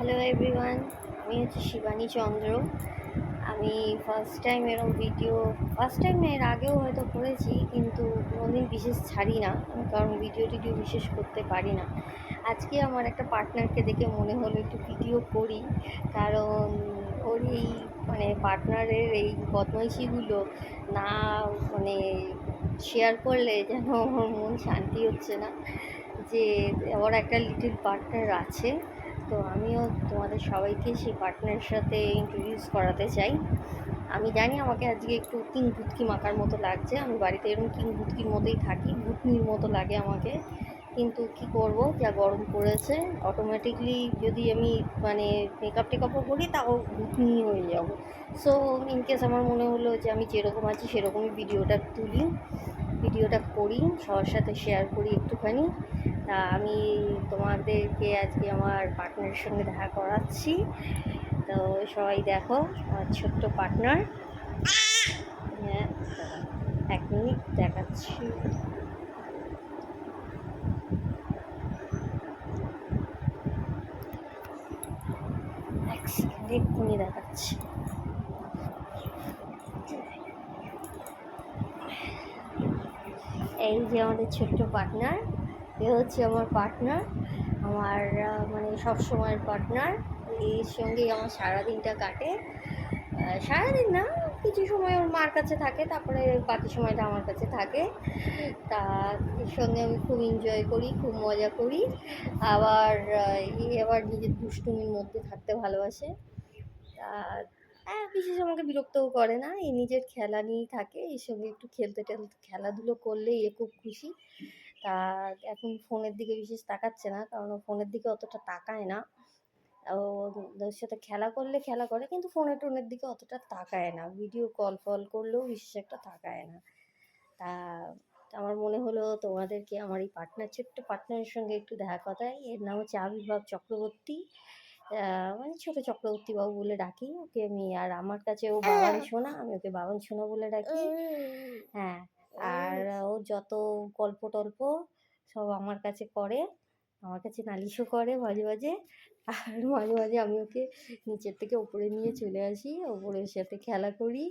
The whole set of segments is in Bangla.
হ্যালো এভরিওয়ান, আমি হচ্ছে শিবানী চন্দ্র। আমি ফার্স্ট টাইম এরকম ভিডিও, ফার্স্ট টাইম এর আগেও হয়তো করেছি, কিন্তু কোনোদিন বিশেষ ছাড়ি না, কারণ ভিডিও টিডিও বিশেষ করতে পারি না। আজকে আমার একটা পার্টনারকে দেখে মনে হলো একটু ভিডিও করি, কারণ ওর এই পার্টনারের এই বদমাইশিগুলো না মানে শেয়ার করলে যেন আমার মন শান্তি হচ্ছে না, যে ওর একটা লিটল পার্টনার আছে। তো আমিও তোমাদের সবাইকে সেই পার্টনারের সাথে ইন্ট্রোডিউস করাতে চাই। আমি জানি আমাকে আজকে একটু কিং ভুতকি মাখার মতো লাগছে, আমি বাড়িতে এরকম কিং ভুতকির মতোই থাকি, ভুতনির মতো লাগে আমাকে, কিন্তু কি করব, যা গরম পড়েছে অটোমেটিকলি যদি আমি মেকআপ টেকআপও করি তাও ভুতনি হয়ে যাব। সো ইনকেস আমার মনে হলো যে আমি যেরকম আছি সেরকমই ভিডিওটা করি, সবার সাথে শেয়ার করি একটুখানি। তা আমি তোমাদেরকে আজকে আমার পার্টনারের সঙ্গে দেখা করাচ্ছি। তো সবাই দেখো আমার ছোট্ট পার্টনার। হ্যাঁ, এক মিনিট দেখাচ্ছি। এক সেকেন্ড, এক্ষুনি দেখাচ্ছি। এই যে আমাদের ছোট্ট পার্টনার, এ হচ্ছে আমার পার্টনার, আমার সব সময়ের পার্টনার। এর সঙ্গেই আমার সারাদিনটা কাটে। সারাদিন না, কিছু সময় ওর মার কাছে থাকে, তারপরে বাকি সময়টা আমার কাছে থাকে। তা এর সঙ্গে আমি খুব এনজয় করি, খুব মজা করি। আবার আবার নিজের দুষ্টুমির মধ্যে থাকতে ভালোবাসে। তা হ্যাঁ, বিশেষ আমাকে বিরক্তও করে না, এই নিজের খেলা নিয়েই থাকে। এর সঙ্গে একটু খেলতে টেলতে খেলাধুলো করলেই এ খুব খুশি। তা এখন ফোনের দিকে বিশেষ তাকাচ্ছে না, কারণ ও ফোনের দিকে অতটা তাকায় না। ও ওদের সাথে খেলা করলে খেলা করে, কিন্তু ফোনে টোনের দিকে অতটা তাকায় না, ভিডিও কল ফল করলেও বিশেষ একটা তাকায় না। তা আমার মনে হলো তোমাদেরকে আমার এই ছোট্ট পার্টনারের সঙ্গে একটু দেখা কথায়। এর নাম হচ্ছে আবির্ভাব চক্রবর্তী, ছোটো চক্রবর্তী বাবু বলে ডাকি ওকে আমি। আর আমার কাছে ও বাবান সোনা, আমি ওকে বাবান সোনা বলে ডাকি। হ্যাঁ, আর ও যত গল্প টল্প সব আমার কাছে করে, আমার কাছে নালিশও করে মাঝে মাঝে। আর মাঝে মাঝে আমি ওকে নিচের থেকে ওপরে নিয়ে চলে আসি, ওপরের সাথে খেলা করি,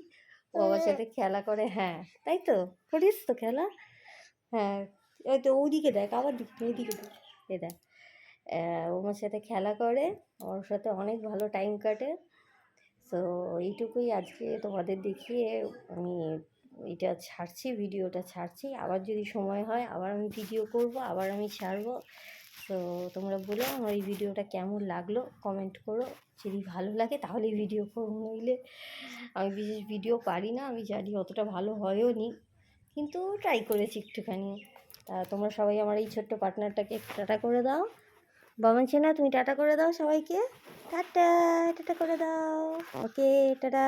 ও আমার সাথে খেলা করে। হ্যাঁ, তাই তো, করিস তো খেলা। হ্যাঁ, ওই তো ওইদিকে দেখ, আবার এইদিকে দেখ, এ দেখ। ওর সাথে খেলা করে, ওর সাথে অনেক ভালো টাইম কাটে। সো এইটুকুই আজকে তোমাদের দেখিয়ে আমি এটা ছাড়ছি, ভিডিওটা ছাড়ছি। আবার যদি সময় হয় আবার আমি ভিডিও করব, আবার আমি ছাড়বো। তো তোমরা বলো আমার এই ভিডিওটা কেমন লাগলো, কমেন্ট করো। যদি ভালো লাগে তাহলেই ভিডিও করবো, নইলে আমি বিশেষ ভিডিও পারি না, আমি জানি অতটা ভালো হয়ও নি, কিন্তু ট্রাই করেছি একটুখানি। তা তোমরা সবাই আমার এই ছোট্ট পার্টনারটাকে টাটা করে দাও। বামন সোনা, তুমি টাটা করে দাও সবাইকে। টাটা, টাটা করে দাও। ওকে, টাটা।